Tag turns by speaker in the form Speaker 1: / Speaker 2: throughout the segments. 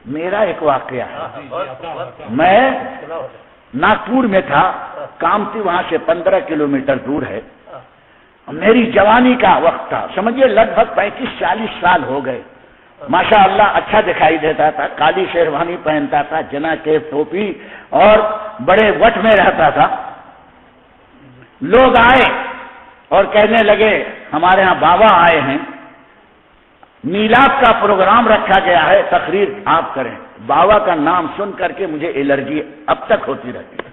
Speaker 1: میرا ایک واقعہ ہے، میں ناگپور میں تھا، کامتی وہاں سے 15 کلومیٹر دور ہے، میری جوانی کا وقت تھا، سمجھیے لگ بھگ 35-40 سال ہو گئے، ماشاء اللہ اچھا دکھائی دیتا تھا، کالی شیروانی پہنتا تھا، جنا کیف ٹوپی اور بڑے وٹ میں رہتا تھا۔ لوگ آئے اور کہنے لگے ہمارے ہاں بابا آئے ہیں، میلاد کا پروگرام رکھا گیا ہے، تقریر آپ کریں۔ بابا کا نام سن کر کے مجھے الرجی اب تک ہوتی رہتی ہے۔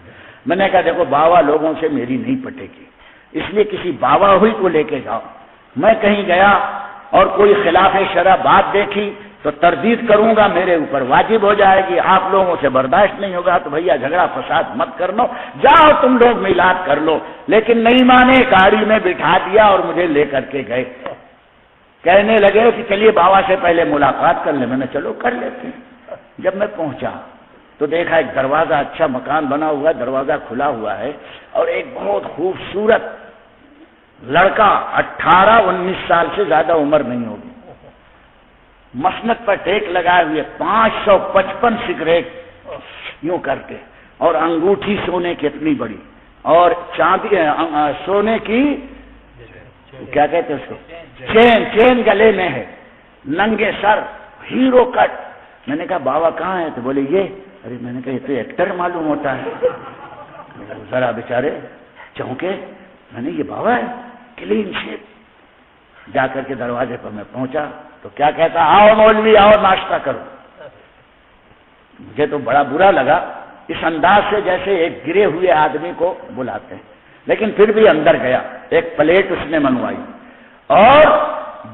Speaker 1: میں نے کہا دیکھو بابا لوگوں سے میری نہیں پٹے گی، اس لیے کسی بابا ہوئی کو لے کے جاؤ۔ میں کہیں گیا اور کوئی خلاف شرع بات دیکھی تو تردید کروں گا، میرے اوپر واجب ہو جائے گی، آپ لوگوں سے برداشت نہیں ہوگا تو بھیا جھگڑا فساد مت کر لو، جاؤ تم لوگ میلاد کر لو۔ لیکن نہیں مانے، گاڑی میں بٹھا دیا اور مجھے لے کر کے گئے، کہنے لگے کہ چلیے بابا سے پہلے ملاقات کر لیں۔ میں نے چلو کر لیتے ہیں۔ جب میں پہنچا تو دیکھا ایک دروازہ، اچھا مکان بنا ہوا ہے، دروازہ کھلا ہوا ہے اور ایک بہت خوبصورت لڑکا 18-19 سال سے زیادہ عمر نہیں ہوگی، مسند پر ٹیک لگائے ہوئے، 555 سگریٹ یوں کر کے، اور انگوٹھی سونے کی اتنی بڑی، اور چاندی سونے کی کیا کہتے ہیں اس کو، چین گلے میں ہے، ننگے سر، ہیرو کٹ۔ میں نے کہا بابا کہاں ہے؟ تو بولے یہ۔ ارے میں نے کہا یہ تو ایکٹر معلوم ہوتا ہے۔ ذرا بیچارے چونکے، میں نے یہ بابا ہے، کلین شیپ۔ جا کر کے دروازے پر میں پہنچا تو کیا کہتا، آؤ مولوی آؤ ناشتہ کرو۔ مجھے تو بڑا برا لگا، اس انداز سے جیسے ایک گرے ہوئے آدمی کو بلاتے ہیں، لیکن پھر بھی اندر گیا۔ ایک پلیٹ اس نے منگوائی اور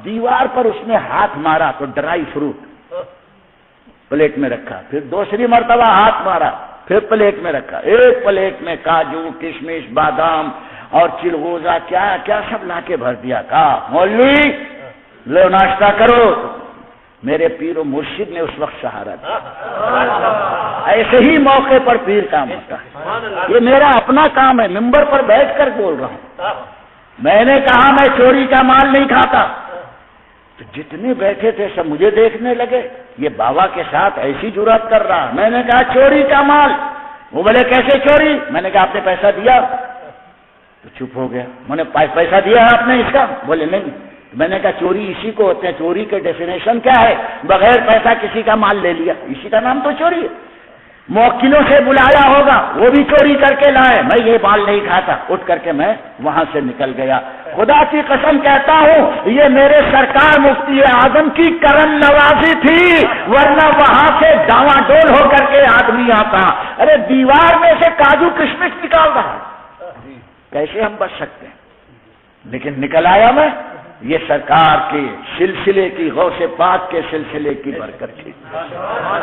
Speaker 1: دیوار پر اس نے ہاتھ مارا تو ڈرائی فروٹ پلیٹ میں رکھا، پھر دوسری مرتبہ ہاتھ مارا، پھر پلیٹ میں رکھا، ایک پلیٹ میں کاجو کشمش بادام اور چلغوزہ کیا کیا سب لا کے بھر دیا۔ کہا مولوی لو ناشتہ کرو۔ میرے پیر و مرشد نے اس وقت سہارا دیا۔ ایسے ہی موقع پر پیر کام ہوتا ہے، یہ میرا اپنا کام ہے، ممبر پر بیٹھ کر بول رہا ہوں۔ میں نے کہا میں چوری کا مال نہیں کھاتا، تو جتنے بیٹھے تھے سب مجھے دیکھنے لگے، یہ بابا کے ساتھ ایسی جرات کر رہا۔ میں نے کہا چوری کا مال۔ وہ بولے کیسے چوری؟ میں نے کہا آپ نے پیسہ دیا؟ تو چپ ہو گیا۔ میں نے پیسہ دیا ہے آپ نے اس کا؟ بولے نہیں۔ میں نے کہا چوری اسی کو ہوتے ہیں، چوری کے ڈیفینیشن کیا ہے؟ بغیر پیسہ کسی کا مال لے لیا، اسی کا نام تو چوری ہے۔ موکلوں سے بلایا ہوگا، وہ بھی چوری کر کے لائے، میں یہ مال نہیں کھاتا۔ اٹھ کر کے میں وہاں سے نکل گیا۔ خدا کی قسم کہتا ہوں یہ میرے سرکار مفتی اعظم کی کرم نوازی تھی، ورنہ وہاں سے ڈاواں ڈول ہو کر کے آدمی آتا۔ ارے دیوار میں سے کاجو کشمش نکال رہا، کیسے ہم بچ سکتے ہیں؟ لیکن نکل آیا میں، یہ سرکار کے سلسلے کی، غوث پاک کے سلسلے کی برکت تھی۔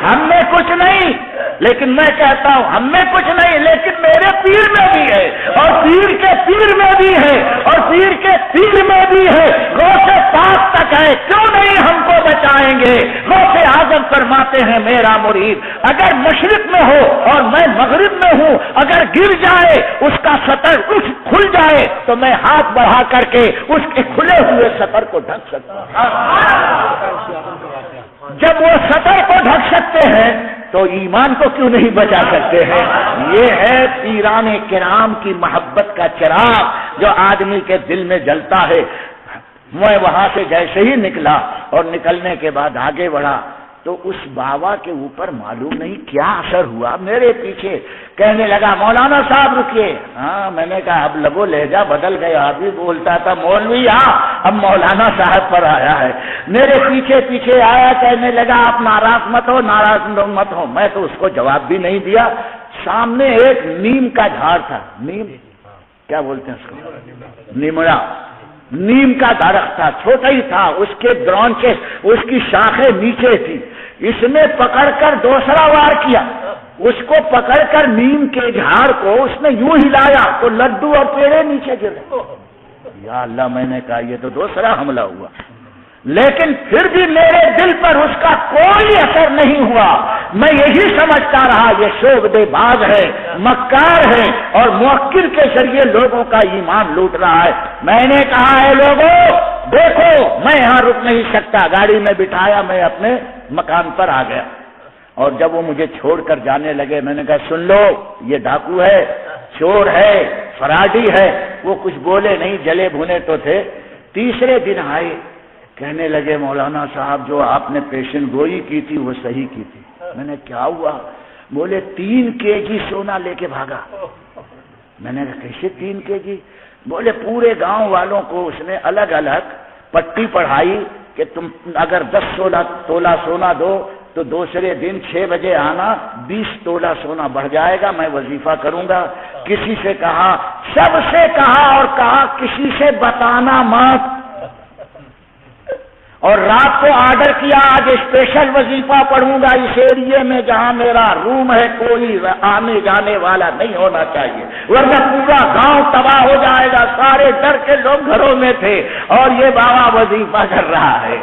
Speaker 1: ہم میں کچھ نہیں، لیکن میں کہتا ہوں ہم میں کچھ نہیں، لیکن میرے پیر میں بھی ہے، اور پیر کے پیر میں بھی ہے، اور پیر کے پیر میں بھی ہے، غوث پاک تک ہے، کیوں نہیں ہم کو بچائیں گے؟ غوث اعظم فرماتے ہیں میرا مرید اگر مشرق میں ہو اور میں مغرب میں ہوں، اگر گر جائے اس کا سطر کھل جائے تو میں ہاتھ بڑھا کر کے اس کے کھلے ہوئے سطر کو ڈھک سکتا ہوں۔ جب وہ سطر کو ڈھک سکتے ہیں تو ایمان کو کیوں نہیں بچا سکتے ہیں؟ یہ ہے پیران کرام کی محبت کا چراغ جو آدمی کے دل میں جلتا ہے۔ میں وہاں سے جیسے ہی نکلا اور نکلنے کے بعد آگے بڑھا تو اس بابا کے اوپر معلوم نہیں کیا اثر ہوا، میرے پیچھے کہنے لگا مولانا صاحب رکیے۔ ہاں میں نے کہا اب لبو لہجہ بدل گیا، ابھی بولتا تھا مولوی، ہاں اب مولانا صاحب پر آیا ہے۔ میرے پیچھے پیچھے آیا، کہنے لگا آپ ناراض مت ہو، ناراض مت ہو۔ میں تو اس کو جواب بھی نہیں دیا۔ سامنے ایک نیم کا جھاڑ تھا، نیم کیا بولتے ہیں اس کو، نیمڑا، نیم کا درخت تھا، چھوٹا ہی تھا، اس کے برانچز، اس کی شاخیں نیچے تھی۔ اس نے پکڑ کر دوسرا وار کیا، اس کو پکڑ کر نیم کے جھاڑ کو اس نے یوں ہلایا تو لڈو اور پیڑے نیچے گرے۔ یا اللہ، میں نے کہا یہ تو دوسرا حملہ ہوا، لیکن پھر بھی میرے دل پر اس کا کوئی اثر نہیں ہوا۔ میں یہی سمجھتا رہا یہ شعبدے باز ہے، مکار ہے، اور موکل کے ذریعے لوگوں کا ایمان لوٹ رہا ہے۔ میں نے کہا اے لوگوں دیکھو میں یہاں رک نہیں سکتا، گاڑی میں بٹھایا، میں اپنے مکان پر آ گیا۔ اور جب وہ مجھے چھوڑ کر جانے لگے میں نے کہا سن لو یہ ڈاکو ہے، چور ہے، فراڈی ہے. وہ کچھ بولے نہیں، جلے بھنے تو تھے. تیسرے دن آئے، کہنے لگے مولانا صاحب جو آپ نے پیشن گوئی کی تھی وہ صحیح کی تھی. میں نے کیا ہوا؟ بولے 3 kg سونا لے کے بھاگا. میں نے کہا کیسے 3 kg؟ بولے پورے گاؤں والوں کو اس نے الگ الگ پٹی پڑھائی کہ تم اگر 10-16 تولہ سونا دو تو دوسرے دن 6 بجے آنا، 20 تولہ سونا بڑھ جائے گا، میں وظیفہ کروں گا. کسی سے کہا، سب سے کہا اور کہا کسی سے بتانا مت. اور رات کو آرڈر کیا آج اسپیشل وظیفہ پڑھوں گا اس ایریے میں جہاں میرا روم ہے، کوئی آنے جانے والا نہیں ہونا چاہیے ورنہ پورا گاؤں تباہ ہو جائے گا. سارے ڈر کے لوگ گھروں میں تھے اور یہ بابا وظیفہ کر رہا ہے.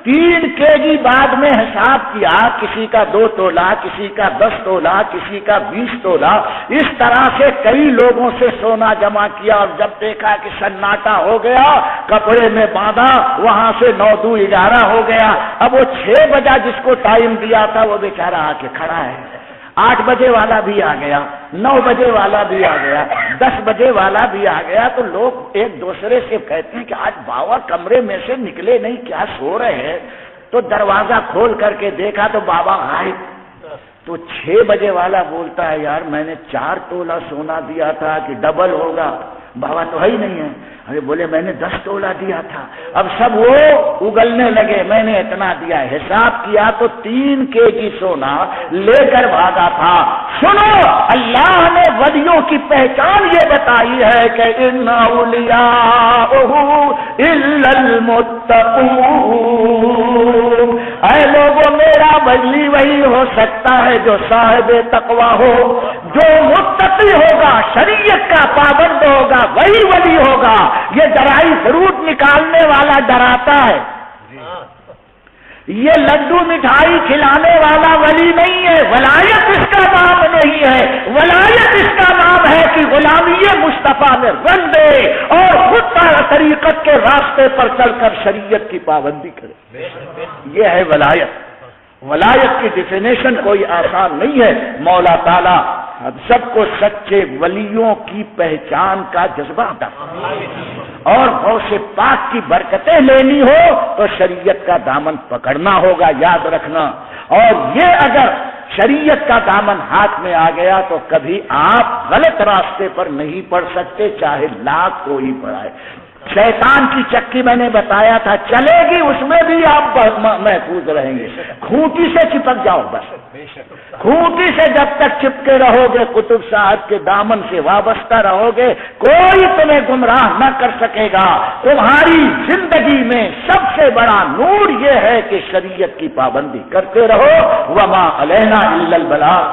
Speaker 1: 3 kg بعد میں حساب کیا، کسی کا 2 تولہ، کسی کا 10 تولہ، کسی کا 20 تولہ. اس طرح سے کئی لوگوں سے سونا جمع کیا اور جب دیکھا کہ سناٹا ہو گیا کپڑے میں باندھا، وہاں سے 9-2-11 ہو گیا. اب وہ 6 بجے جس کو ٹائم دیا تھا وہ بیچارہ آ کے کھڑا ہے. 8 بجے والا بھی آ گیا، 9 بجے والا بھی آ گیا، 10 بجے والا بھی آ گیا. تو لوگ ایک دوسرے سے کہتے ہیں کہ آج بابا کمرے میں سے نکلے نہیں، کیا سو رہے ہیں؟ تو دروازہ کھول کر کے دیکھا تو بابا غائب. تو 6 بجے والا بولتا ہے یار میں نے 4 تولہ سونا دیا تھا کہ ڈبل ہوگا، بابا تو ہے ہی نہیں ہے. ارے بولے میں نے 10 تولہ دیا تھا. اب سب وہ اگلنے لگے، میں نے اتنا دیا. حساب کیا تو 3 kg سونا لے کر بھاگا تھا. سنو اللہ نے ولیوں کی پہچان یہ بتائی ہے کہ ان اولیاءہ الا المتقون. اے لوگوں میرا ولی وہی ہو سکتا ہے جو صاحب تقوی ہو، جو متقی ہوگا، شریعت کا پابند ہوگا، وہی ولی ہوگا. یہ ڈرائی فروٹ نکالنے والا ڈراتا ہے، یہ لڈو مٹھائی کھلانے والا ولی نہیں ہے. ولایت اس کا نام نہیں ہے، ولایت اس کا نام ہے کہ غلامی مصطفیٰ میں رنگ دے اور خود طریقت کے راستے پر چل کر شریعت کی پابندی کرے. یہ ہے ولایت. ولایت کی ڈیفینیشن کوئی آسان نہیں ہے. مولا تعالیٰ سب کو سچے ولیوں کی پہچان کا جذبہ عطا فرمائے. اور غوث پاک کی برکتیں لینی ہو تو شریعت کا دامن پکڑنا ہوگا، یاد رکھنا. اور یہ اگر شریعت کا دامن ہاتھ میں آ گیا تو کبھی آپ غلط راستے پر نہیں پڑ سکتے، چاہے لاکھ کوئی پڑھائے. شیطان کی چکی میں نے بتایا تھا چلے گی، اس میں بھی آپ محفوظ رہیں گے. کھوٹی سے چپک جاؤ بس. کھوٹی سے جب تک چپکے رہو گے، قطب صاحب کے دامن سے وابستہ رہو گے، کوئی تمہیں گمراہ نہ کر سکے گا. تمہاری زندگی میں سب سے بڑا نور یہ ہے کہ شریعت کی پابندی کرتے رہو. وما علینا الا البلاغ.